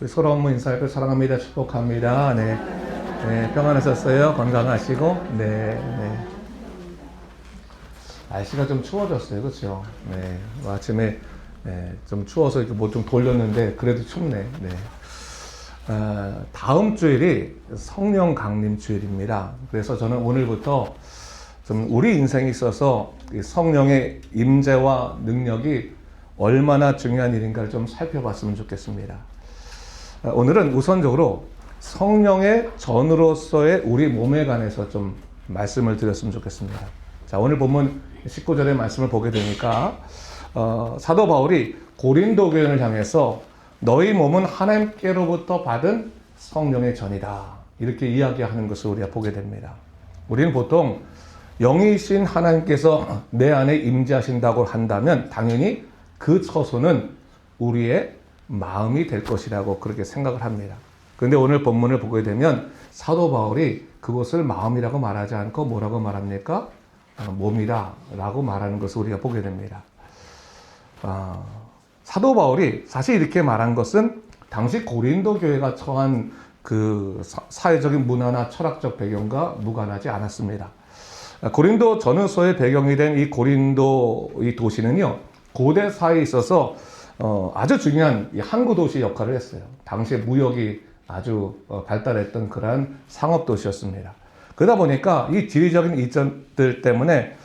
서로 한번 인사할까요? 사랑합니다. 축복합니다. 네. 네, 평안하셨어요? 건강하시고. 네. 네. 날씨가 좀 추워졌어요. 그렇죠? 네. 아침에 네, 좀 추워서 이렇게 뭐 좀 돌렸는데 그래도 춥네. 네. 다음 주일이 성령 강림 주일입니다. 그래서 저는 오늘부터 좀 우리 인생에 있어서 이 성령의 임재와 능력이 얼마나 중요한 일인가를 좀 살펴봤으면 좋겠습니다. 오늘은 우선적으로 성령의 전으로서의 우리 몸에 관해서 좀 말씀을 드렸으면 좋겠습니다. 자, 오늘 본문 19절의 말씀을 보게 되니까 사도 바울이 고린도 교회를 향해서 너희 몸은 하나님께로부터 받은 성령의 전이다, 이렇게 이야기하는 것을 우리가 보게 됩니다. 우리는 보통 영이신 하나님께서 내 안에 임재하신다고 한다면 당연히 그 처소는 우리의 마음이 될 것이라고 그렇게 생각을 합니다. 그런데 오늘 본문을 보게 되면 사도 바울이 그것을 마음이라고 말하지 않고 뭐라고 말합니까? 몸이다 라고 말하는 것을 우리가 보게 됩니다. 사도 바울이 사실 이렇게 말한 것은 당시 고린도 교회가 처한 그 사회적인 문화나 철학적 배경과 무관하지 않았습니다. 고린도 전후서의 배경이 된 이 고린도 이 도시는요, 고대 사회에 있어서 아주 중요한 항구 도시 역할을 했어요. 당시에 무역이 아주 발달했던 그러한 상업 도시였습니다. 그러다 보니까 이 지리적인 이점들 때문에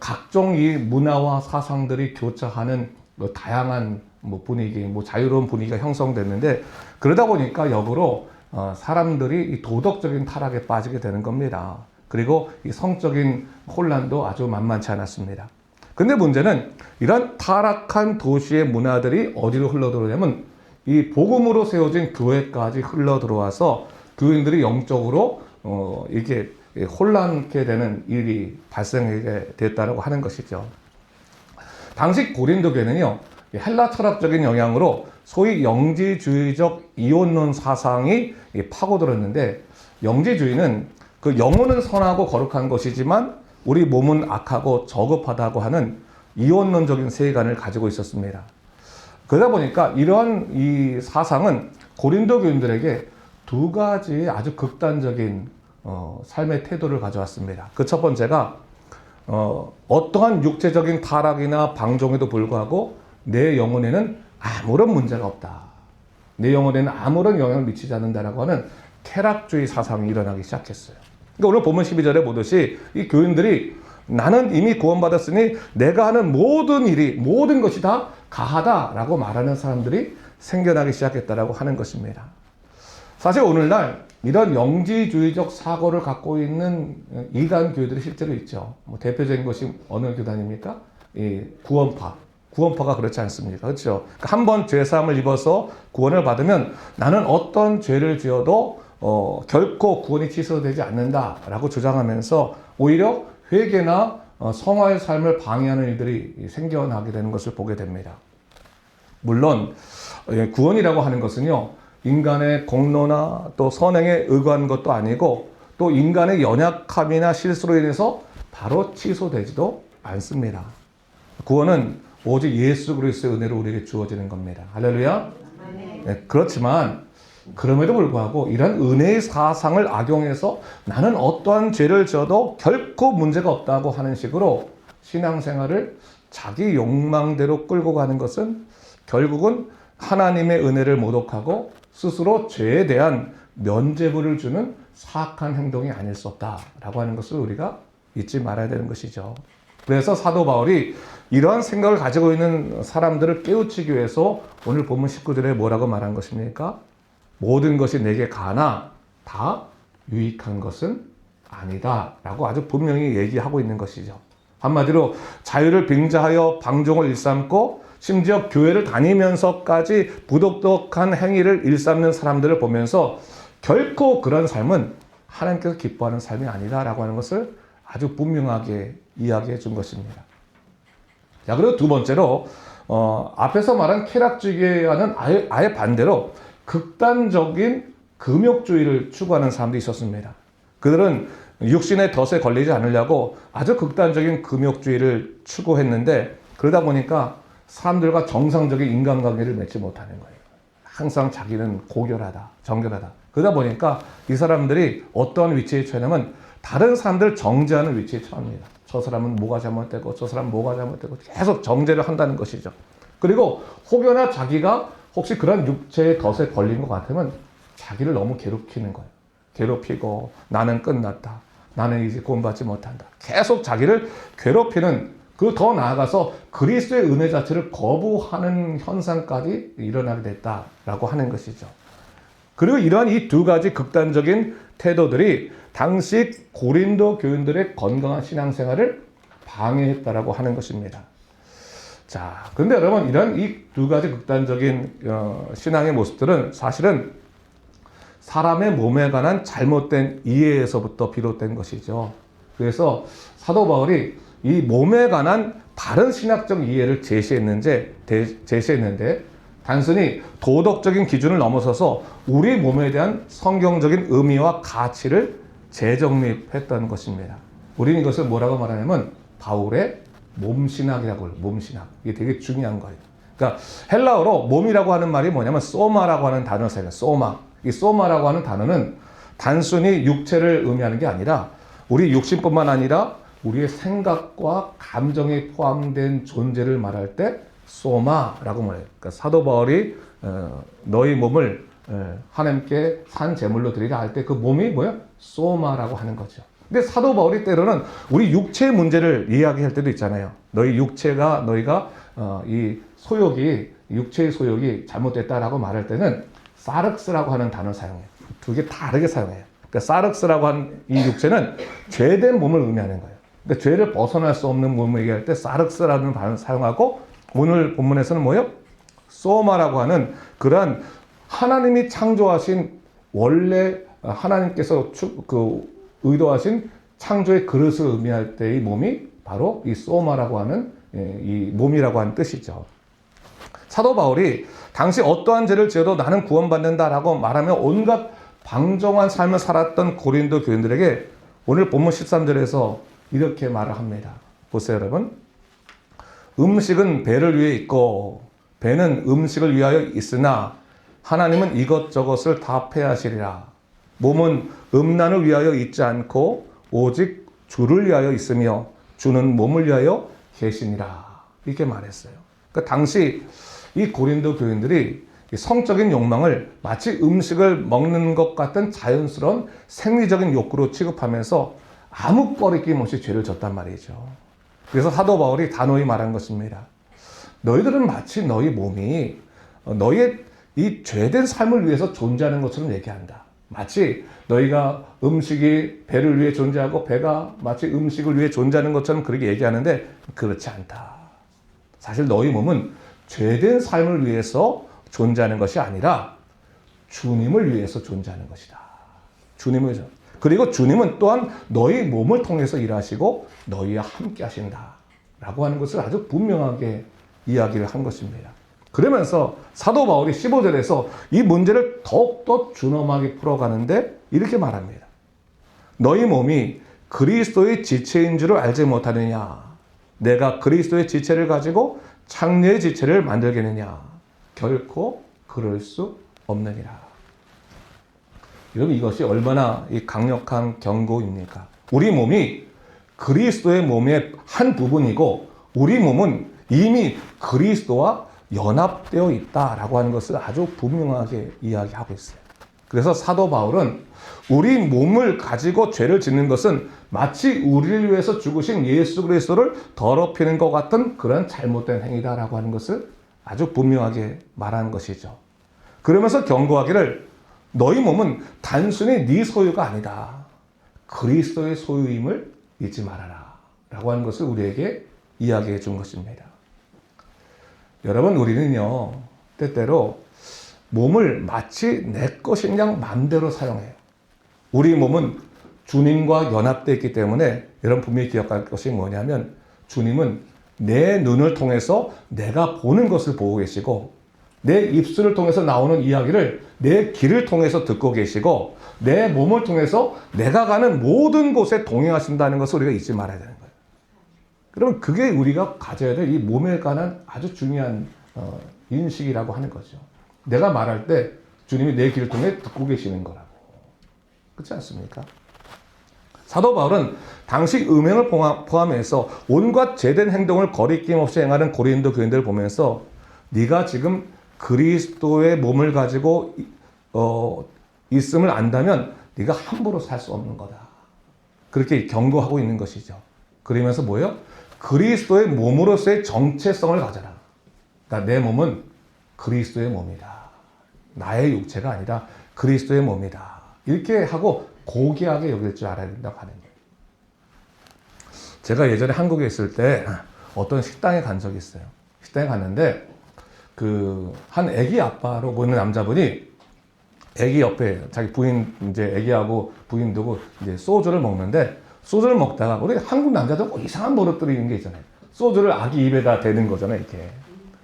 각종 이 문화와 사상들이 교차하는 다양한 분위기, 자유로운 분위기가 형성됐는데, 그러다 보니까 역으로 사람들이 이 도덕적인 타락에 빠지게 되는 겁니다. 그리고 이 성적인 혼란도 아주 만만치 않았습니다. 근데 문제는 이런 타락한 도시의 문화들이 어디로 흘러들어오냐면 이 복음으로 세워진 교회까지 흘러들어와서 교인들이 영적으로 이게 혼란케 되는 일이 발생하게 됐다고 하는 것이죠. 당시 고린도 교회는요, 헬라 철학적인 영향으로 소위 영지주의적 이혼론 사상이 파고들었는데, 영지주의는 그 영혼은 선하고 거룩한 것이지만 우리 몸은 악하고 저급하다고 하는 이혼론적인 세계관을 가지고 있었습니다. 그러다 보니까 이런 이 사상은 고린도 교인들에게 두 가지 아주 극단적인 삶의 태도를 가져왔습니다. 그 첫 번째가 어떠한 육체적인 타락이나 방종에도 불구하고 내 영혼에는 아무런 문제가 없다, 내 영혼에는 아무런 영향을 미치지 않는다라고 하는 쾌락주의 사상이 일어나기 시작했어요. 그러니까 오늘 본문 12절에 보듯이 이 교인들이 나는 이미 구원받았으니 내가 하는 모든 일이, 모든 것이 다 가하다라고 말하는 사람들이 생겨나기 시작했다라고 하는 것입니다. 사실 오늘날 이런 영지주의적 사고를 갖고 있는 이단 교회들이 실제로 있죠. 대표적인 것이 어느 교단입니까? 이 구원파. 구원파가 그렇지 않습니까? 그렇죠? 한 번 죄사함을 입어서 구원을 받으면 나는 어떤 죄를 지어도 결코 구원이 취소되지 않는다라고 주장하면서 오히려 회개나 성화의 삶을 방해하는 일들이 생겨나게 되는 것을 보게 됩니다. 물론 구원이라고 하는 것은요, 인간의 공로나 또 선행에 의거한 것도 아니고 또 인간의 연약함이나 실수로 인해서 바로 취소되지도 않습니다. 구원은 오직 예수 그리스도의 은혜로 우리에게 주어지는 겁니다. 할렐루야. 네, 그렇지만 그럼에도 불구하고 이런 은혜의 사상을 악용해서 나는 어떠한 죄를 지어도 결코 문제가 없다고 하는 식으로 신앙생활을 자기 욕망대로 끌고 가는 것은 결국은 하나님의 은혜를 모독하고 스스로 죄에 대한 면죄부를 주는 사악한 행동이 아닐 수 없다라고 하는 것을 우리가 잊지 말아야 되는 것이죠. 그래서 사도 바울이 이러한 생각을 가지고 있는 사람들을 깨우치기 위해서 오늘 본문 19절에 뭐라고 말한 것입니까? 모든 것이 내게 가나 다 유익한 것은 아니다 라고 아주 분명히 얘기하고 있는 것이죠. 한마디로 자유를 빙자하여 방종을 일삼고 심지어 교회를 다니면서까지 부도덕한 행위를 일삼는 사람들을 보면서 결코 그런 삶은 하나님께서 기뻐하는 삶이 아니다 라고 하는 것을 아주 분명하게 이야기해 준 것입니다. 자, 그리고 두 번째로 앞에서 말한 쾌락주의와는 아예 반대로 극단적인 금욕주의를 추구하는 사람들이 있었습니다. 그들은 육신의 덫에 걸리지 않으려고 아주 극단적인 금욕주의를 추구했는데, 그러다 보니까 사람들과 정상적인 인간관계를 맺지 못하는 거예요. 항상 자기는 고결하다, 정결하다. 그러다 보니까 이 사람들이 어떤 위치에 처하냐면 다른 사람들 정죄하는 위치에 처합니다. 저 사람은 뭐가 잘못되고 저 사람은 뭐가 잘못되고 계속 정죄를 한다는 것이죠. 그리고 혹여나 자기가 혹시 그런 육체의 덫에 걸린 것 같으면 자기를 너무 괴롭히는 거예요. 괴롭히고 나는 끝났다. 나는 이제 구원받지 못한다. 계속 자기를 괴롭히는 그 더 나아가서 그리스도의 은혜 자체를 거부하는 현상까지 일어나게 됐다라고 하는 것이죠. 그리고 이러한 이 두 가지 극단적인 태도들이 당시 고린도 교인들의 건강한 신앙생활을 방해했다라고 하는 것입니다. 자, 그런데 여러분 이런 이 두 가지 극단적인 신앙의 모습들은 사실은 사람의 몸에 관한 잘못된 이해에서부터 비롯된 것이죠. 그래서 사도 바울이 이 몸에 관한 바른 신학적 이해를 제시했는데 단순히 도덕적인 기준을 넘어서서 우리 몸에 대한 성경적인 의미와 가치를 재정립했던 것입니다. 우리는 이것을 뭐라고 말하냐면 바울의 몸신학이라고 해요. 몸신학. 이게 되게 중요한 거예요. 그러니까 헬라어로 몸이라고 하는 말이 뭐냐면 소마라고 하는 단어를 써요. 소마. 이 소마라고 하는 단어는 단순히 육체를 의미하는 게 아니라 우리 육신뿐만 아니라 우리의 생각과 감정이 포함된 존재를 말할 때 소마라고 말해요. 그러니까 사도 바울이 너희 몸을 하나님께 산 제물로 드리라 할 때 그 몸이 뭐야? 소마라고 하는 거죠. 근데 사도 바울이 때로는 우리 육체의 문제를 이야기할 때도 있잖아요. 너희 육체가 너희가 이 소욕이 육체의 소욕이 잘못됐다라고 말할 때는 사륵스라고 하는 단어를 사용해요. 두 개 다르게 사용해요. 그러니까 사륵스라고 하는 이 육체는 죄된 몸을 의미하는 거예요. 그러니까 죄를 벗어날 수 없는 몸을 얘기할 때 사륵스라는 단어를 사용하고 오늘 본문에서는 뭐예요? 소마라고 하는 그러한 하나님이 창조하신 원래 하나님께서 의도하신 창조의 그릇을 의미할 때의 몸이 바로 이 소마라고 하는 이 몸이라고 하는 뜻이죠. 사도 바울이 당시 어떠한 죄를 지어도 나는 구원받는다라고 말하며 온갖 방종한 삶을 살았던 고린도 교인들에게 오늘 본문 13절에서 이렇게 말을 합니다. 보세요, 여러분. 음식은 배를 위해 있고 배는 음식을 위하여 있으나 하나님은 이것저것을 다 폐하시리라. 몸은 음란을 위하여 있지 않고 오직 주를 위하여 있으며 주는 몸을 위하여 계시니라. 이렇게 말했어요. 그러니까 당시 이 고린도 교인들이 성적인 욕망을 마치 음식을 먹는 것 같은 자연스러운 생리적인 욕구로 취급하면서 아무 꺼리낌 없이 죄를 졌단 말이죠. 그래서 사도 바울이 단호히 말한 것입니다. 너희들은 마치 너희 몸이 너희의 이 죄된 삶을 위해서 존재하는 것처럼 얘기한다. 마치 너희가 음식이 배를 위해 존재하고 배가 마치 음식을 위해 존재하는 것처럼 그렇게 얘기하는데 그렇지 않다. 사실 너희 몸은 죄된 삶을 위해서 존재하는 것이 아니라 주님을 위해서 존재하는 것이다. 주님을 위해서. 그리고 주님은 또한 너희 몸을 통해서 일하시고 너희와 함께 하신다. 라고 하는 것을 아주 분명하게 이야기를 한 것입니다. 그러면서 사도 바울이 15절에서 이 문제를 더욱더 준엄하게 풀어가는데 이렇게 말합니다. 너희 몸이 그리스도의 지체인 줄을 알지 못하느냐? 내가 그리스도의 지체를 가지고 창녀의 지체를 만들겠느냐? 결코 그럴 수 없느니라. 여러분 이것이 얼마나 강력한 경고입니까? 우리 몸이 그리스도의 몸의 한 부분이고 우리 몸은 이미 그리스도와 연합되어 있다라고 하는 것을 아주 분명하게 이야기하고 있어요. 그래서 사도 바울은 우리 몸을 가지고 죄를 짓는 것은 마치 우리를 위해서 죽으신 예수 그리스도를 더럽히는 것 같은 그런 잘못된 행위다라고 하는 것을 아주 분명하게 말하는 것이죠. 그러면서 경고하기를 너희 몸은 단순히 네 소유가 아니다. 그리스도의 소유임을 잊지 말아라. 라고 하는 것을 우리에게 이야기해 준 것입니다. 여러분 우리는요. 때때로 몸을 마치 내 것인 양 마음대로 사용해요. 우리 몸은 주님과 연합되어 있기 때문에 여러분 분명히 기억할 것이 뭐냐면 주님은 내 눈을 통해서 내가 보는 것을 보고 계시고 내 입술을 통해서 나오는 이야기를 내 귀를 통해서 듣고 계시고 내 몸을 통해서 내가 가는 모든 곳에 동행하신다는 것을 우리가 잊지 말아야 되는 거예요. 그러면 그게 우리가 가져야 될 이 몸에 관한 아주 중요한 인식이라고 하는 거죠. 내가 말할 때 주님이 내 귀를 통해 듣고 계시는 거라고. 그렇지 않습니까? 사도 바울은 당시 음행을 포함해서 온갖 죄된 행동을 거리낌 없이 행하는 고린도 교인들을 보면서 네가 지금 그리스도의 몸을 가지고 있음을 안다면 네가 함부로 살 수 없는 거다. 그렇게 경고하고 있는 것이죠. 그러면서 뭐예요? 그리스도의 몸으로서의 정체성을 가져라. 그러니까 내 몸은 그리스도의 몸이다. 나의 육체가 아니라 그리스도의 몸이다. 이렇게 하고 고귀하게 여길 줄 알아야 된다고 하는 거예요. 제가 예전에 한국에 있을 때 어떤 식당에 간 적이 있어요. 식당에 갔는데 한 아기 아빠로 보이는 남자분이 아기 옆에 자기 부인 이제 아기하고 부인 두고 이제 소주를 먹는데 소주를 먹다가 우리 한국 남자들 꼭 이상한 버릇들이 있는 게 있잖아요. 소주를 아기 입에다 대는 거잖아요. 이렇게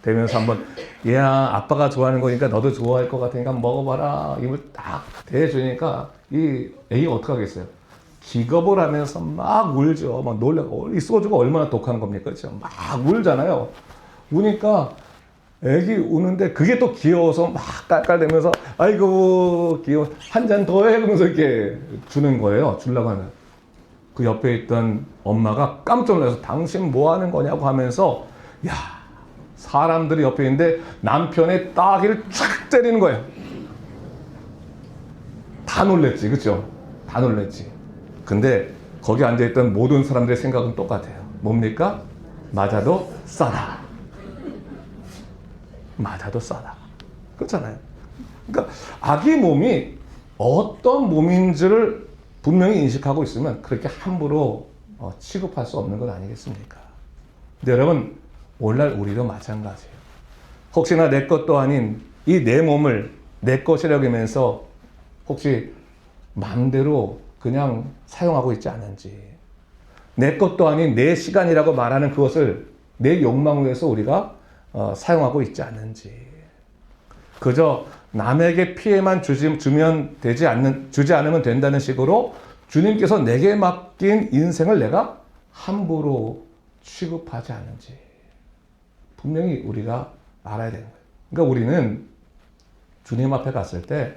대면서 한번 얘야 아빠가 좋아하는 거니까 너도 좋아할 것 같으니까 먹어봐라. 입을 딱 대주니까 이 아기가 어떻게 하겠어요? 기겁을 하면서 막 울죠. 막 놀라고 이 소주가 얼마나 독한 겁니까? 그렇죠? 막 울잖아요. 우니까 애기 우는데 그게 또 귀여워서 막 깔깔대면서 아이고 귀여워 한 잔 더 해 그러면서 이렇게 주는 거예요. 주려고 하면 그 옆에 있던 엄마가 깜짝 놀라서 당신 뭐 하는 거냐고 하면서 야 사람들이 옆에 있는데 남편의 따귀를 촥 때리는 거예요. 다 놀랬지, 그렇죠? 다 놀랬지. 근데 거기 앉아있던 모든 사람들의 생각은 똑같아요. 뭡니까? 맞아도 싸다. 맞아도 싸다. 그렇잖아요. 그러니까 아기 몸이 어떤 몸인지를 분명히 인식하고 있으면 그렇게 함부로 취급할 수 없는 것 아니겠습니까? 근데 여러분 오늘날 우리도 마찬가지예요. 혹시나 내 것도 아닌 이 내 몸을 내 것이라고 하면서 혹시 마음대로 그냥 사용하고 있지 않은지, 내 것도 아닌 내 시간이라고 말하는 그것을 내 욕망을 위해서 우리가 사용하고 있지 않는지, 그저 남에게 피해만 주지 않으면 된다는 식으로 주님께서 내게 맡긴 인생을 내가 함부로 취급하지 않는지 분명히 우리가 알아야 되는 거예요. 그러니까 우리는 주님 앞에 갔을 때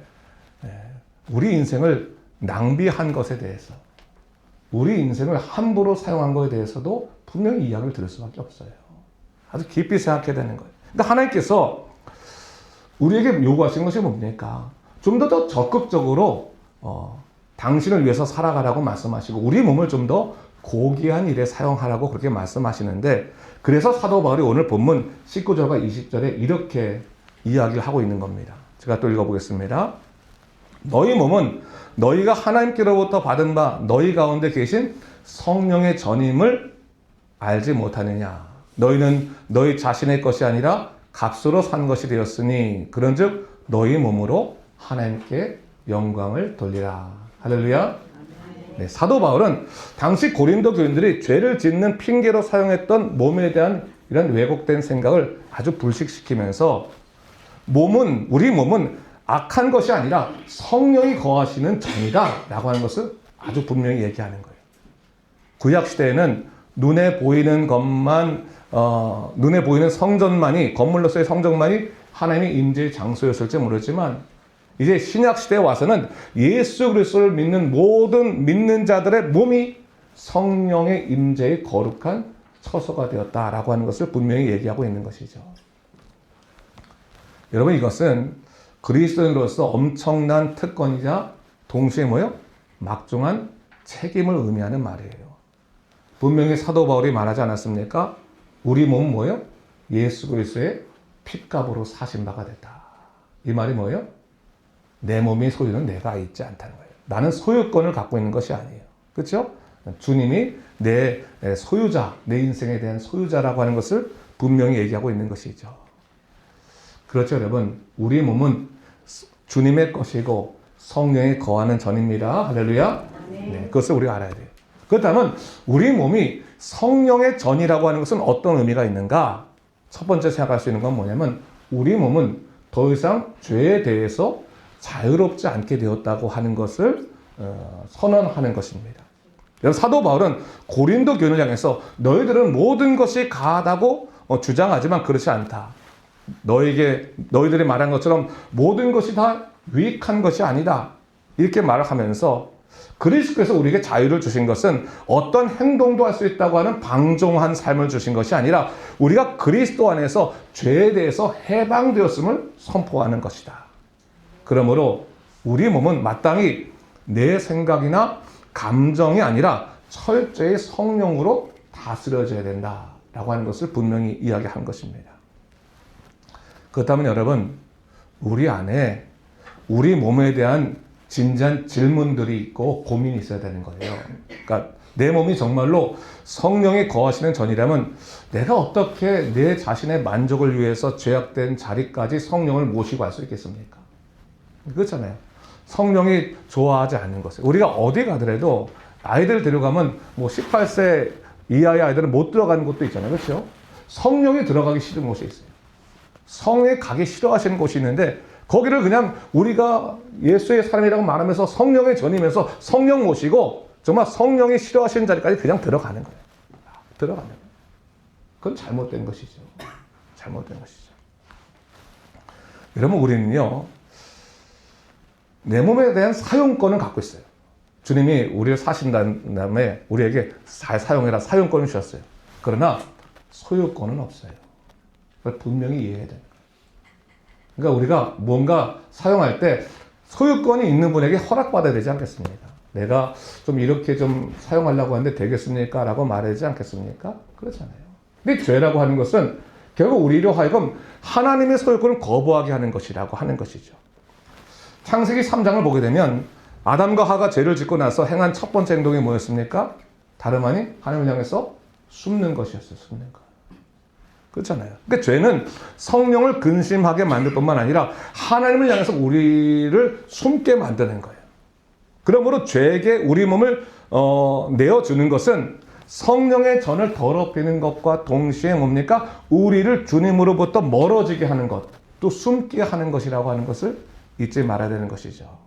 우리 인생을 낭비한 것에 대해서, 우리 인생을 함부로 사용한 것에 대해서도 분명히 이야기를 들을 수밖에 없어요. 아주 깊이 생각해야 되는 거예요. 그러니까 하나님께서 우리에게 요구하시는 것이 뭡니까? 좀 더 적극적으로 당신을 위해서 살아가라고 말씀하시고 우리 몸을 좀 더 고귀한 일에 사용하라고 그렇게 말씀하시는데, 그래서 사도 바울이 오늘 본문 19절과 20절에 이렇게 이야기를 하고 있는 겁니다. 제가 또 읽어보겠습니다. 너희 몸은 너희가 하나님께로부터 받은 바 너희 가운데 계신 성령의 전임을 알지 못하느냐. 너희는 너희 자신의 것이 아니라 값으로 산 것이 되었으니 그런즉 너희 몸으로 하나님께 영광을 돌리라. 할렐루야. 네, 사도 바울은 당시 고린도 교인들이 죄를 짓는 핑계로 사용했던 몸에 대한 이런 왜곡된 생각을 아주 불식시키면서 우리 몸은 악한 것이 아니라 성령이 거하시는 전이다 라고 하는 것을 아주 분명히 얘기하는 거예요. 구약시대에는 눈에 보이는 성전만이, 건물로서의 성전만이 하나님의 임재의 장소였을지 모르지만 이제 신약시대에 와서는 예수 그리스도를 믿는 모든 믿는 자들의 몸이 성령의 임재의 거룩한 처소가 되었다라고 하는 것을 분명히 얘기하고 있는 것이죠. 여러분 이것은 그리스도인으로서 엄청난 특권이자 동시에 막중한 책임을 의미하는 말이에요. 분명히 사도 바울이 말하지 않았습니까? 우리 몸은 예수 그리스도의 핏값으로 사신 바가 됐다. 이 말이 내 몸의 소유는 내가 있지 않다는 거예요. 나는 소유권을 갖고 있는 것이 아니에요. 그렇죠? 주님이 내 소유자, 내 인생에 대한 소유자라고 하는 것을 분명히 얘기하고 있는 것이죠. 그렇죠, 여러분. 우리 몸은 주님의 것이고 성령이 거하는 전입니다. 할렐루야. 네, 그것을 우리가 알아야 돼요. 그렇다면 우리 몸이 성령의 전이라고 하는 것은 어떤 의미가 있는가? 첫 번째 생각할 수 있는 건 뭐냐면 우리 몸은 더 이상 죄에 대해서 자유롭지 않게 되었다고 하는 것을 선언하는 것입니다. 사도 바울은 고린도 교인을 향해서 너희들은 모든 것이 가하다고 주장하지만 그렇지 않다. 너희들이 말한 것처럼 모든 것이 다 유익한 것이 아니다. 이렇게 말을 하면서 그리스도께서 우리에게 자유를 주신 것은 어떤 행동도 할 수 있다고 하는 방종한 삶을 주신 것이 아니라 우리가 그리스도 안에서 죄에 대해서 해방되었음을 선포하는 것이다. 그러므로 우리 몸은 마땅히 내 생각이나 감정이 아니라 철저히 성령으로 다스려져야 된다라고 하는 것을 분명히 이야기한 것입니다. 그렇다면 여러분, 우리 안에 우리 몸에 대한 진지한 질문들이 있고 고민이 있어야 되는 거예요. 그러니까 내 몸이 정말로 성령이 거하시는 전이라면 내가 어떻게 내 자신의 만족을 위해서 죄악된 자리까지 성령을 모시고 갈 수 있겠습니까? 그렇잖아요. 성령이 좋아하지 않는 것을. 우리가 어디 가더라도 아이들 데려가면 뭐 18세 이하의 아이들은 못 들어가는 곳도 있잖아요. 그렇죠? 성령이 들어가기 싫은 곳이 있어요. 성에 가기 싫어하시는 곳이 있는데 거기를 그냥 우리가 예수의 사람이라고 말하면서 성령에 전이면서 성령 모시고 정말 성령이 싫어하시는 자리까지 그냥 들어가는 거예요. 들어가는 거예요. 그건 잘못된 것이죠. 잘못된 것이죠. 여러분, 우리는요, 내 몸에 대한 사용권을 갖고 있어요. 주님이 우리를 사신 다음에 우리에게 잘 사용해라 사용권을 주셨어요. 그러나 소유권은 없어요. 그걸 분명히 이해해야 돼요. 그러니까 우리가 뭔가 사용할 때 소유권이 있는 분에게 허락받아야 되지 않겠습니까? 내가 좀 이렇게 좀 사용하려고 하는데 되겠습니까? 라고 말하지 않겠습니까? 그렇잖아요. 근데 죄라고 하는 것은 결국 우리로 하여금 하나님의 소유권을 거부하게 하는 것이라고 하는 것이죠. 창세기 3장을 보게 되면 아담과 하가 죄를 짓고 나서 행한 첫 번째 행동이 뭐였습니까? 다름 아닌 하나님을 향해서 숨는 것이었어요. 숨는 것. 그렇잖아요. 그러니까 죄는 성령을 근심하게 만들 뿐만 아니라 하나님을 향해서 우리를 숨게 만드는 거예요. 그러므로 죄에게 우리 몸을 내어주는 것은 성령의 전을 더럽히는 것과 동시에 뭡니까? 우리를 주님으로부터 멀어지게 하는 것, 또 숨게 하는 것이라고 하는 것을 잊지 말아야 되는 것이죠.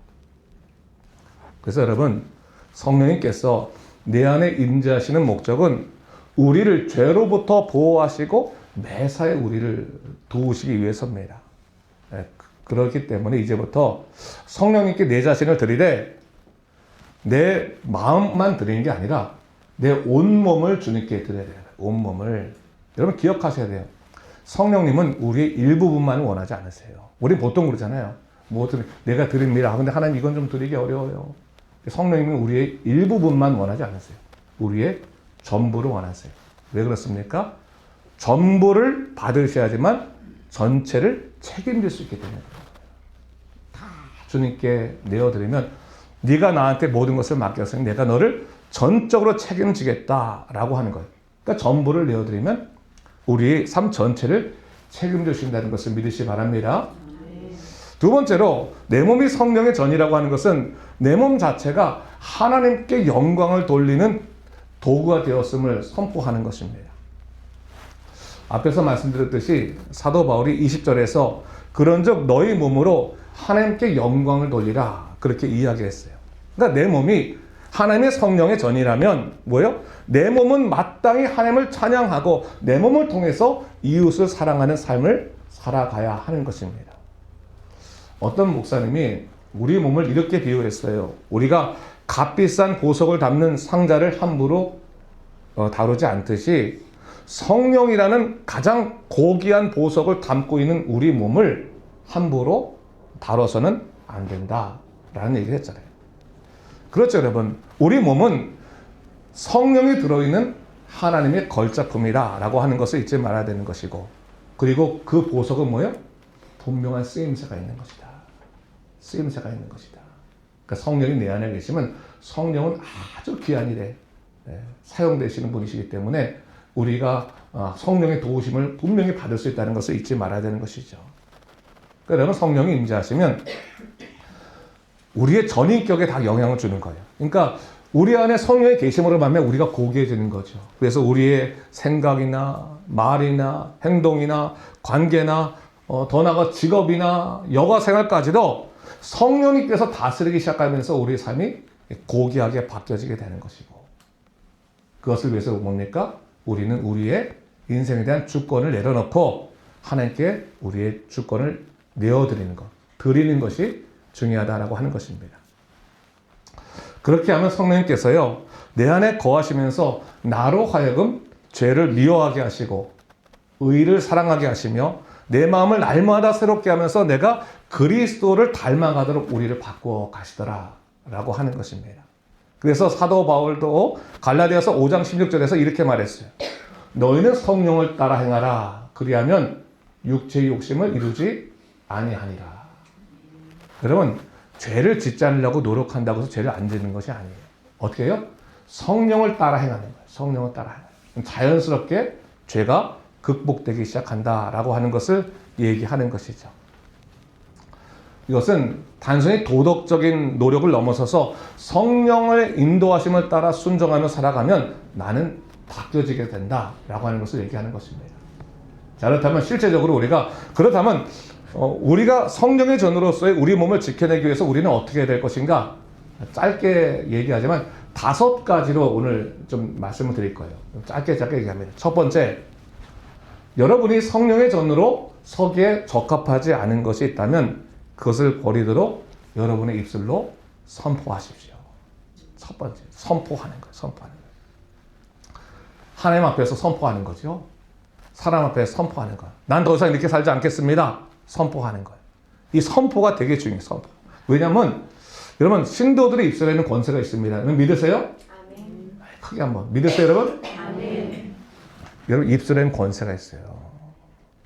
그래서 여러분, 성령님께서 내 안에 임재하시는 목적은 우리를 죄로부터 보호하시고 매사에 우리를 도우시기 위해서입니다. 그렇기 때문에 이제부터 성령님께 내 자신을 드리되 내 마음만 드리는 게 아니라 내 온몸을 주님께 드려야 돼요. 온몸을. 여러분 기억하셔야 돼요. 성령님은 우리의 일부분만 원하지 않으세요. 우리 보통 그러잖아요. 내가 드립니다. 근데 하나님 이건 좀 드리기 어려워요. 성령님은 우리의 일부분만 원하지 않으세요. 우리의 전부를 원하세요. 왜 그렇습니까? 전부를 받으셔야지만 전체를 책임질 수 있게 됩니다. 다 주님께 내어드리면 네가 나한테 모든 것을 맡겼으니 내가 너를 전적으로 책임지겠다라고 하는 거예요. 그러니까 전부를 내어드리면 우리의 삶 전체를 책임져 주신다는 것을 믿으시기 바랍니다. 두 번째로 내 몸이 성령의 전이라고 하는 것은 내 몸 자체가 하나님께 영광을 돌리는 도구가 되었음을 선포하는 것입니다. 앞에서 말씀드렸듯이 사도 바울이 20절에서 그런즉 너희 몸으로 하나님께 영광을 돌리라 그렇게 이야기했어요. 그러니까 내 몸이 하나님의 성령의 전이라면 뭐예요? 내 몸은 마땅히 하나님을 찬양하고 내 몸을 통해서 이웃을 사랑하는 삶을 살아가야 하는 것입니다. 어떤 목사님이 우리 몸을 이렇게 비유했어요. 우리가 값비싼 보석을 담는 상자를 함부로 다루지 않듯이 성령이라는 가장 고귀한 보석을 담고 있는 우리 몸을 함부로 다뤄서는 안 된다라는 얘기를 했잖아요. 그렇죠, 여러분. 우리 몸은 성령이 들어있는 하나님의 걸작품이다라고 하는 것을 잊지 말아야 되는 것이고, 그리고 그 보석은 뭐예요? 분명한 쓰임새가 있는 것이다. 쓰임새가 있는 것이다. 그러니까 성령이 내 안에 계시면 성령은 아주 귀한 일에 사용되시는 분이시기 때문에 우리가 성령의 도우심을 분명히 받을 수 있다는 것을 잊지 말아야 되는 것이죠. 그러면 성령이 임재하시면 우리의 전인격에 다 영향을 주는 거예요. 그러니까 우리 안에 성령의 계심으로 말미암아 우리가 고귀해지는 거죠. 그래서 우리의 생각이나 말이나 행동이나 관계나 더 나아가 직업이나 여가 생활까지도 성령님께서 다스리기 시작하면서 우리의 삶이 고귀하게 바뀌어지게 되는 것이고, 그것을 위해서 뭡니까? 우리는 우리의 인생에 대한 주권을 내려놓고 하나님께 우리의 주권을 내어드리는 것, 드리는 것이 중요하다라고 하는 것입니다. 그렇게 하면 성령님께서요, 내 안에 거하시면서 나로 하여금 죄를 미워하게 하시고 의를 사랑하게 하시며 내 마음을 날마다 새롭게 하면서 내가 그리스도를 닮아가도록 우리를 바꾸어 가시더라 라고 하는 것입니다. 그래서 사도 바울도 갈라디아서 5장 16절에서 이렇게 말했어요. 너희는 성령을 따라 행하라. 그리하면 육체의 욕심을 이루지 아니하니라. 여러분, 죄를 짓지 않으려고 노력한다고 해서 죄를 안 짓는 것이 아니에요. 어떻게 해요? 성령을 따라 행하는 거예요. 성령을 따라 행하는 거예요. 자연스럽게 죄가 극복되기 시작한다라고 하는 것을 얘기하는 것이죠. 이것은 단순히 도덕적인 노력을 넘어서서 성령의 인도하심을 따라 순종하며 살아가면 나는 바뀌어지게 된다라고 하는 것을 얘기하는 것입니다. 자, 그렇다면 실제적으로 우리가 성령의 전으로서의 우리 몸을 지켜내기 위해서 우리는 어떻게 해야 될 것인가? 짧게 얘기하지만 5가지로 오늘 좀 말씀을 드릴 거예요. 짧게 얘기합니다. 첫 번째, 여러분이 성령의 전으로 서기에 적합하지 않은 것이 있다면 그것을 버리도록 여러분의 입술로 선포하십시오. 첫 번째, 선포하는 거예요. 선포하는 거예요. 하나님 앞에서 선포하는 거죠. 사람 앞에서 선포하는 거예요. 난 더 이상 이렇게 살지 않겠습니다. 선포하는 거예요. 이 선포가 되게 중요해요. 선포. 왜냐하면 여러분, 신도들의 입술에는 권세가 있습니다. 여러분 믿으세요? 아멘. 크게 한번 믿으세요, 여러분? 아멘. 여러분, 입술에는 권세가 있어요.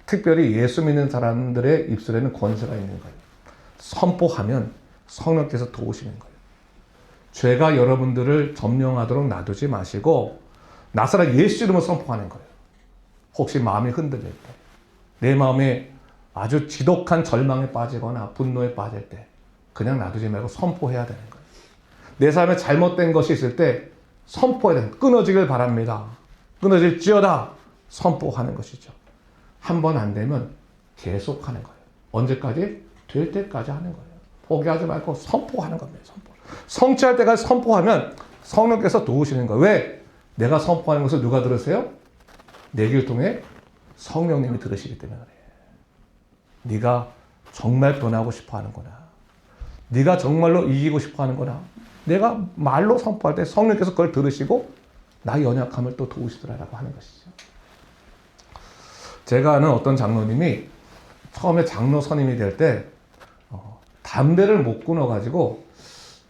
특별히 예수 믿는 사람들의 입술에는 권세가 있는 거예요. 선포하면 성령께서 도우시는 거예요. 죄가 여러분들을 점령하도록 놔두지 마시고 나사렛 예수 이름으로 선포하는 거예요. 혹시 마음이 흔들릴 때, 내 마음에 아주 지독한 절망에 빠지거나 분노에 빠질 때 그냥 놔두지 말고 선포해야 되는 거예요. 내 삶에 잘못된 것이 있을 때 선포해야 되는 거예요. 끊어지길 바랍니다. 끊어질지어다 선포하는 것이죠. 한 번 안 되면 계속 하는 거예요. 언제까지? 될 때까지 하는 거예요. 포기하지 말고 선포하는 겁니다. 선포. 성취할 때까지 선포하면 성령께서 도우시는 거예요. 왜? 내가 선포하는 것을 누가 들으세요? 내 귀를 통해 성령님이 들으시기 때문에 그래요. 네가 정말 변하고 싶어 하는구나. 네가 정말로 이기고 싶어 하는구나. 내가 말로 선포할 때 성령께서 그걸 들으시고 나의 연약함을 또 도우시더라라고 하는 것이죠. 제가 아는 어떤 장로님이 처음에 장로 선임이 될 때 담배를 못 끊어가지고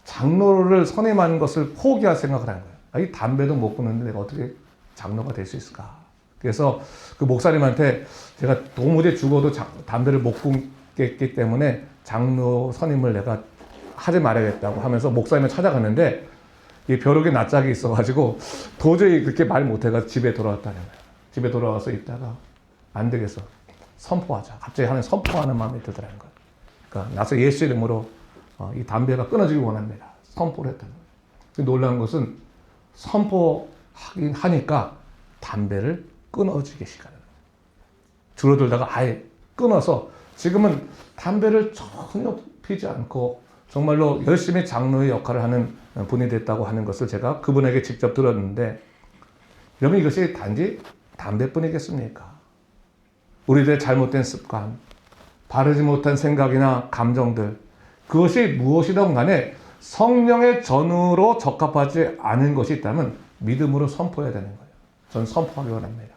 장로를 선임하는 것을 포기할 생각을 한 거예요. 이 담배도 못 끊는데 내가 어떻게 장로가 될 수 있을까? 그래서 그 목사님한테 제가 도무지 죽어도 담배를 못 끊겠기 때문에 장로 선임을 내가 하지 말아야겠다고 하면서 목사님을 찾아갔는데 이 벼룩에 낯짝이 있어가지고 도저히 그렇게 말 못해가지고 집에 돌아왔다는 거예요. 집에 돌아와서 있다가 안 되겠어. 선포하자. 갑자기 하는 선포하는 마음이 들더라는 거예요. 그러니까 나서 예수 이름으로 이 담배가 끊어지길 원합니다. 선포를 했다는 거예요. 놀라운 것은 선포하긴 하니까 담배를 끊어지게 시간을 줄어들다가 아예 끊어서 지금은 담배를 전혀 피지 않고 정말로 열심히 장로의 역할을 하는 분이 됐다고 하는 것을 제가 그분에게 직접 들었는데 여러분 이것이 단지 담배뿐이겠습니까? 우리들의 잘못된 습관, 바르지 못한 생각이나 감정들 그것이 무엇이든 간에 성령의 전으로 적합하지 않은 것이 있다면 믿음으로 선포해야 되는 거예요. 저는 선포하기 원합니다.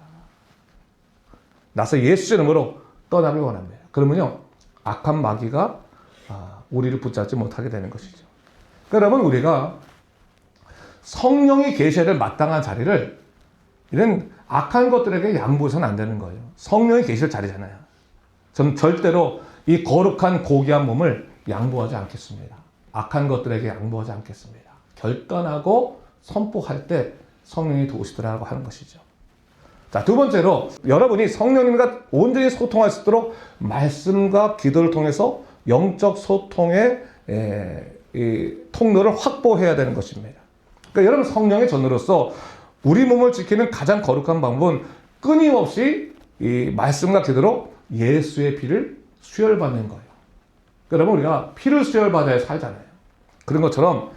나서 예수 이름으로 떠나기 원합니다. 그러면요 악한 마귀가 우리를 붙잡지 못하게 되는 것이죠. 여러분 우리가 성령이 계셔야 될 마땅한 자리를 이런 악한 것들에게 양보해서는 안 되는 거예요. 성령이 계실 자리잖아요. 저는 절대로 이 거룩한 고귀한 몸을 양보하지 않겠습니다. 악한 것들에게 양보하지 않겠습니다. 결단하고 선포할 때 성령이 도우시더라고 하는 것이죠. 자, 두 번째로 여러분이 성령님과 온전히 소통할 수 있도록 말씀과 기도를 통해서 영적 소통의 통로를 확보해야 되는 것입니다. 그러니까 여러분 성령의 전으로서 우리 몸을 지키는 가장 거룩한 방법은 끊임없이 이 말씀과 기도로 예수의 피를 수혈받는 거예요. 그러면 우리가 피를 수혈받아야 살잖아요. 그런 것처럼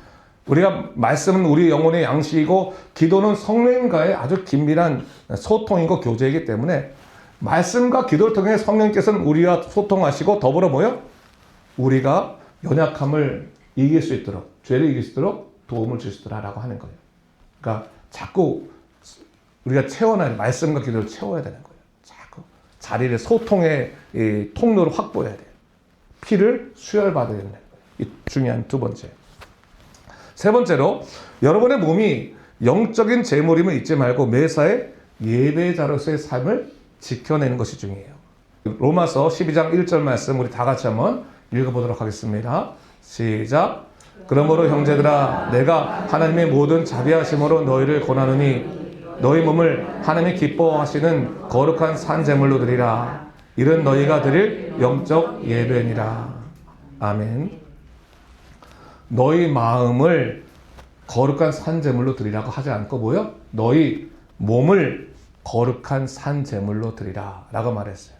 우리가 말씀은 우리 영혼의 양식이고 기도는 성령과의 아주 긴밀한 소통이고 교제이기 때문에 말씀과 기도를 통해 성령께서는 우리와 소통하시고 더불어 뭐요? 우리가 연약함을 이길 수 있도록, 죄를 이길 수 있도록 도움을 주시더라라고 하는 거예요. 그러니까 자꾸 우리가 채워놔야, 말씀과 기도를 채워야 되는 거예요. 자꾸 자리를, 소통의 이 통로를 확보해야 돼요. 피를 수혈받아야 되는 거예요. 이 중요한 두 번째. 세 번째로, 여러분의 몸이 영적인 재물임을 잊지 말고 매사에 예배자로서의 삶을 지켜내는 것이 중요해요. 로마서 12장 1절 말씀 우리 다 같이 한번 읽어보도록 하겠습니다. 시작. 그러므로 형제들아, 내가 하나님의 모든 자비하심으로 너희를 권하노니 너희 몸을 하나님이 기뻐하시는 거룩한 산제물로 드리라. 이는 너희가 드릴 영적 예배니라. 아멘. 너희 마음을 거룩한 산제물로 드리라고 하지 않고 뭐요? 너희 몸을 거룩한 산제물로 드리라 라고 말했어요.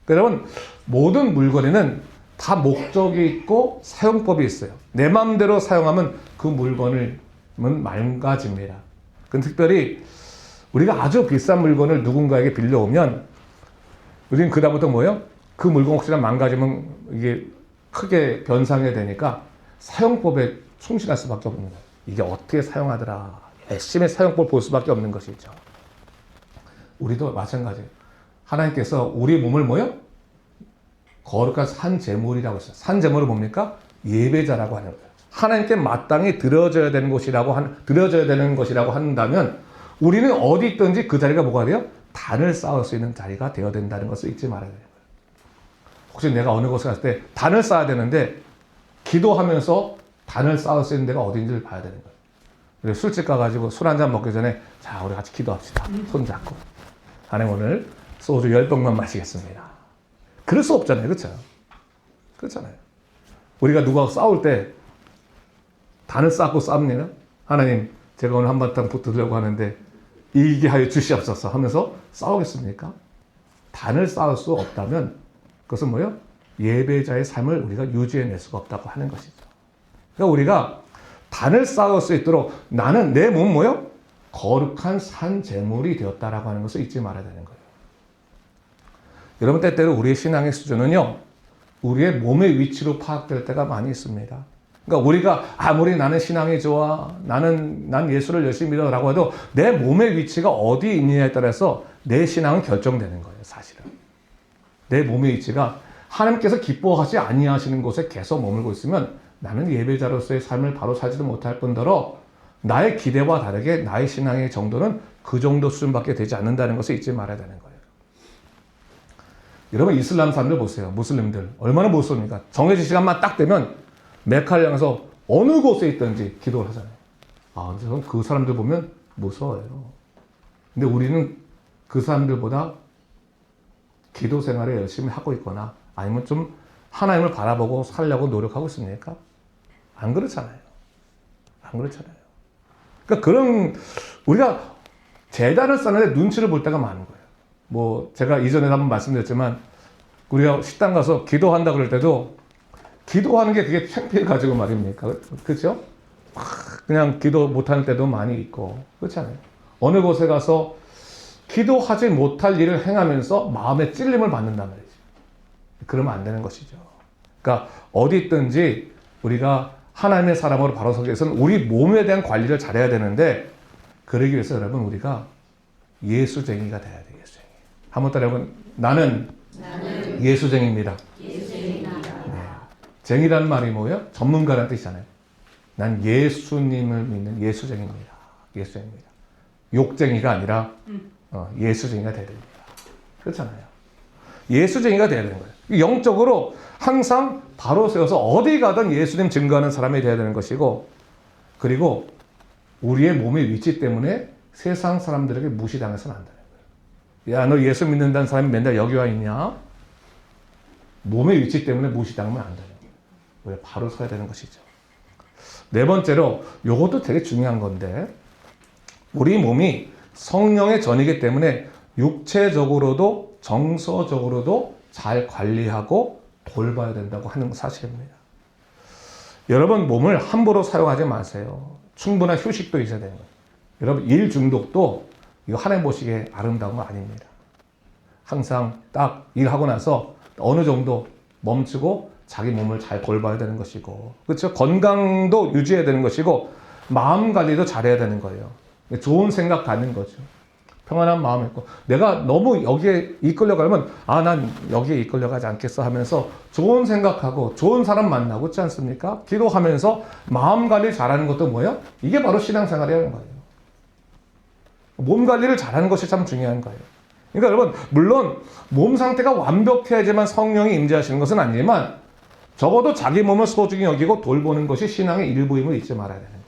여러분, 모든 물건에는 다 목적이 있고 사용법이 있어요. 내 마음대로 사용하면 그 물건은 망가집니다. 특별히 우리가 아주 비싼 물건을 누군가에게 빌려오면 우리는 그다음부터 뭐예요? 그 물건 혹시나 망가지면 이게 크게 변상이 되니까 사용법에 충실할 수밖에 없는 거예요. 이게 어떻게 사용하더라. 열심히 사용법을 볼 수밖에 없는 것이죠. 우리도 마찬가지예요. 하나님께서 우리 몸을 뭐예요? 거룩한 산제물이라고 했어요. 산제물은 뭡니까? 예배자라고 하는 거예요. 하나님께 마땅히 드려져야 되는 것이라고 한다면 우리는 어디 있든지 그 자리가 뭐가 돼요? 단을 쌓을 수 있는 자리가 되어야 된다는 것을 잊지 말아야 돼요. 혹시 내가 어느 곳에 갔을 때 단을 쌓아야 되는데 기도하면서 단을 쌓을 수 있는 데가 어딘지를 봐야 되는 거예요. 그래서 술집 가가지고 술 한잔 먹기 전에 자, 우리 같이 기도합시다. 손잡고. 하나님 오늘 소주 10병만 마시겠습니다. 그럴 수 없잖아요. 그렇죠? 그렇잖아요. 우리가 누가 싸울 때 단을 쌓고 싸웁니다. 하나님, 제가 오늘 한바탕 붙으려고 하는데 이기게 하여 주시옵소서 하면서 싸우겠습니까? 단을 쌓을 수 없다면 그것은 뭐예요? 예배자의 삶을 우리가 유지해낼 수가 없다고 하는 것이죠. 그러니까 우리가 단을 쌓을 수 있도록 나는 내 몸 뭐예요? 거룩한 산제물이 되었다라고 하는 것을 잊지 말아야 되는 거예요. 여러분, 때때로 우리의 신앙의 수준은요, 우리의 몸의 위치로 파악될 때가 많이 있습니다. 그러니까 우리가 아무리 나는 신앙이 좋아, 난 예수를 열심히 믿어라고 해도 내 몸의 위치가 어디 있느냐에 따라서 내 신앙은 결정되는 거예요, 사실은. 내 몸의 위치가 하나님께서 기뻐하지 아니하시는 곳에 계속 머물고 있으면 나는 예배자로서의 삶을 바로 살지도 못할 뿐더러 나의 기대와 다르게 나의 신앙의 정도는 그 정도 수준밖에 되지 않는다는 것을 잊지 말아야 되는 거예요. 여러분, 이슬람 사람들 보세요. 무슬림들 얼마나 무섭습니까? 정해진 시간만 딱 되면 메카를 향해서 어느 곳에 있든지 기도를 하잖아요. 아, 근데 그 사람들 보면 무서워요. 근데 우리는 그 사람들보다 기도 생활을 열심히 하고 있거나 아니면 좀 하나님을 바라보고 살려고 노력하고 있습니까? 안 그렇잖아요. 안 그렇잖아요. 그러니까 우리가 재단을 쌓는데 눈치를 볼 때가 많은 거예요. 뭐 제가 이전에 한번 말씀드렸지만 우리가 식당 가서 기도한다 그럴 때도 기도하는 게 그게 창피해가지고 말입니까? 그렇죠? 그냥 기도 못하는 때도 많이 있고 그렇잖아요. 어느 곳에 가서 기도하지 못할 일을 행하면서 마음의 찔림을 받는단 말이죠. 그러면 안 되는 것이죠. 그러니까 어디 있든지 우리가 하나님의 사람으로 바로 서기 위해서는 우리 몸에 대한 관리를 잘해야 되는데 그러기 위해서 여러분 우리가 예수쟁이가 돼야 돼요. 예수쟁이. 한번 따라 여러분, 나는 예수쟁이입니다. 쟁이라는 말이 뭐예요? 전문가라는 뜻이잖아요. 난 예수님을 믿는 예수쟁이입니다. 예수쟁이입니다. 욕쟁이가 아니라 예수쟁이가 돼야 됩니다. 그렇잖아요. 예수쟁이가 돼야 되는 거예요. 영적으로 항상 바로 세워서 어디 가든 예수님 증거하는 사람이 돼야 되는 것이고, 그리고 우리의 몸의 위치 때문에 세상 사람들에게 무시당해서는 안 되는 거예요. 야, 너 예수 믿는다는 사람이 맨날 여기 와 있냐? 몸의 위치 때문에 무시당하면 안 되는 거예요. 우리가 바로 서야 되는 것이죠. 네 번째로, 이것도 되게 중요한 건데, 우리 몸이 성령의 전이기 때문에 육체적으로도 정서적으로도 잘 관리하고 돌봐야 된다고 하는 사실입니다. 여러분, 몸을 함부로 사용하지 마세요. 충분한 휴식도 있어야 되는 거예요. 여러분, 일 중독도 이거 하나님 보시기에 아름다운 거 아닙니다. 항상 딱 일하고 나서 어느 정도 멈추고 자기 몸을 잘 돌봐야 되는 것이고, 그렇죠? 건강도 유지해야 되는 것이고, 마음 관리도 잘해야 되는 거예요. 좋은 생각 갖는 거죠. 평안한 마음이 있고, 내가 너무 여기에 이끌려가면 난 여기에 이끌려가지 않겠어 하면서 좋은 생각하고 좋은 사람 만나고 그렇지 않습니까? 기도하면서 마음 관리 잘하는 것도 뭐예요? 이게 바로 신앙생활이라는 거예요. 몸 관리를 잘하는 것이 참 중요한 거예요. 그러니까 여러분, 물론 몸 상태가 완벽해야지만 성령이 임재하시는 것은 아니지만 적어도 자기 몸을 소중히 여기고 돌보는 것이 신앙의 일부임을 잊지 말아야 되는 거예요.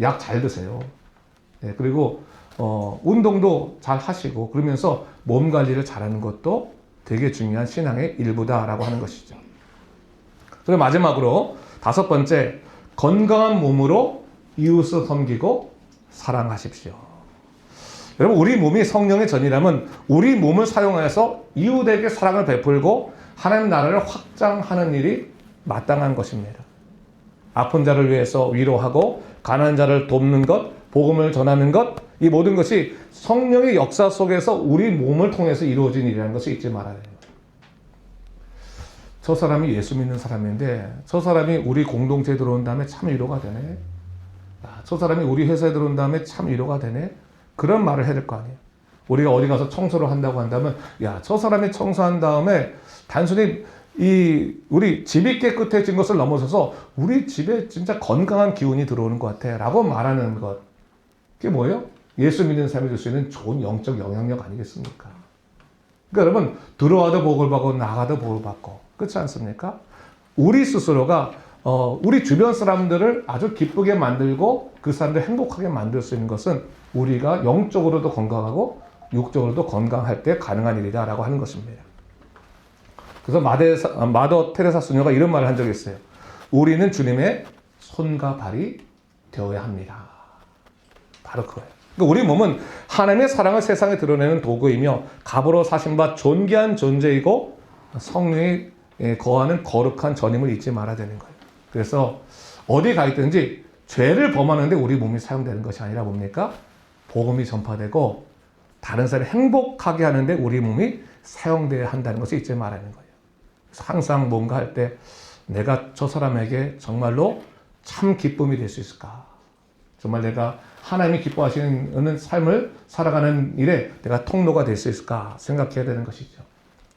약 잘 드세요. 네, 그리고 운동도 잘 하시고 그러면서 몸 관리를 잘하는 것도 되게 중요한 신앙의 일부다라고 하는 것이죠. 그리고 마지막으로 5번째, 건강한 몸으로 이웃을 섬기고 사랑하십시오. 여러분, 우리 몸이 성령의 전이라면 우리 몸을 사용해서 이웃에게 사랑을 베풀고 하나님 나라를 확장하는 일이 마땅한 것입니다. 아픈 자를 위해서 위로하고 가난한 자를 돕는 것, 복음을 전하는 것, 이 모든 것이 성령의 역사 속에서 우리 몸을 통해서 이루어진 일이라는 것을 잊지 말아야 돼요. 저 사람이 예수 믿는 사람인데 저 사람이 우리 공동체에 들어온 다음에 참 위로가 되네. 저 사람이 우리 회사에 들어온 다음에 참 위로가 되네. 그런 말을 해야 될 거 아니에요. 우리가 어디 가서 청소를 한다고 한다면 저 사람이 청소한 다음에 단순히 우리 집이 깨끗해진 것을 넘어서서 우리 집에 진짜 건강한 기운이 들어오는 것 같아 라고 말하는 것, 그게 뭐예요? 예수 믿는 사람이 줄 수 있는 좋은 영적 영향력 아니겠습니까? 그러니까 여러분, 들어와도 복을 받고 나가도 복을 받고, 그렇지 않습니까? 우리 스스로가 우리 주변 사람들을 아주 기쁘게 만들고 그 사람들 행복하게 만들 수 있는 것은 우리가 영적으로도 건강하고 육적으로도 건강할 때 가능한 일이다라고 하는 것입니다. 그래서 마더 테레사 수녀가 이런 말을 한 적이 있어요. 우리는 주님의 손과 발이 되어야 합니다. 바로 그거예요. 그러니까 우리 몸은 하나님의 사랑을 세상에 드러내는 도구이며 값으로 사신 바 존귀한 존재이고 성령이 거하는 거룩한 전임을 잊지 말아야 되는 거예요. 그래서 어디 가 있든지 죄를 범하는데 우리 몸이 사용되는 것이 아니라 뭡니까? 복음이 전파되고 다른 사람이 행복하게 하는데 우리 몸이 사용되어야 한다는 것을 잊지 말아야 하는 거예요. 그래서 항상 뭔가 할 때 내가 저 사람에게 정말로 참 기쁨이 될 수 있을까? 정말 내가 하나님이 기뻐하시는 삶을 살아가는 일에 내가 통로가 될 수 있을까 생각해야 되는 것이죠.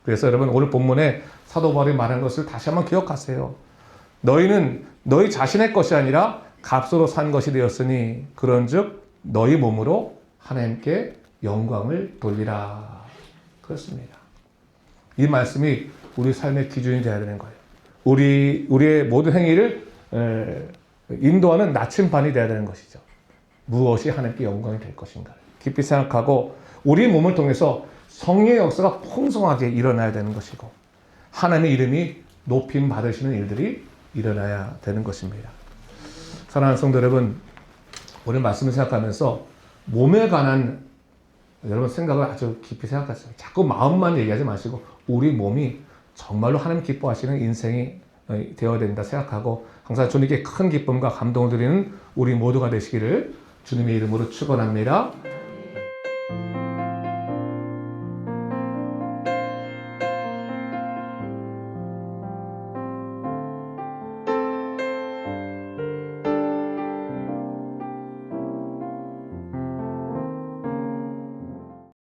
그래서 여러분, 오늘 본문에 사도 바울이 말한 것을 다시 한번 기억하세요. 너희는 너희 자신의 것이 아니라 값으로 산 것이 되었으니 그런즉 너희 몸으로 하나님께 영광을 돌리라. 그렇습니다. 이 말씀이 우리 삶의 기준이 되어야 되는 거예요. 우리의 모든 행위를 인도하는 나침반이 되어야 되는 것이죠. 무엇이 하나님께 영광이 될 것인가 깊이 생각하고 우리 몸을 통해서 성령의 역사가 풍성하게 일어나야 되는 것이고 하나님의 이름이 높임 받으시는 일들이 일어나야 되는 것입니다. 사랑하는 성도 여러분, 오늘 말씀을 생각하면서 몸에 관한 여러분 생각을 아주 깊이 생각하세요. 자꾸 마음만 얘기하지 마시고 우리 몸이 정말로 하나님 기뻐하시는 인생이 되어야 된다 생각하고 항상 주님께 큰 기쁨과 감동을 드리는 우리 모두가 되시기를 주님의 이름으로 축원합니다.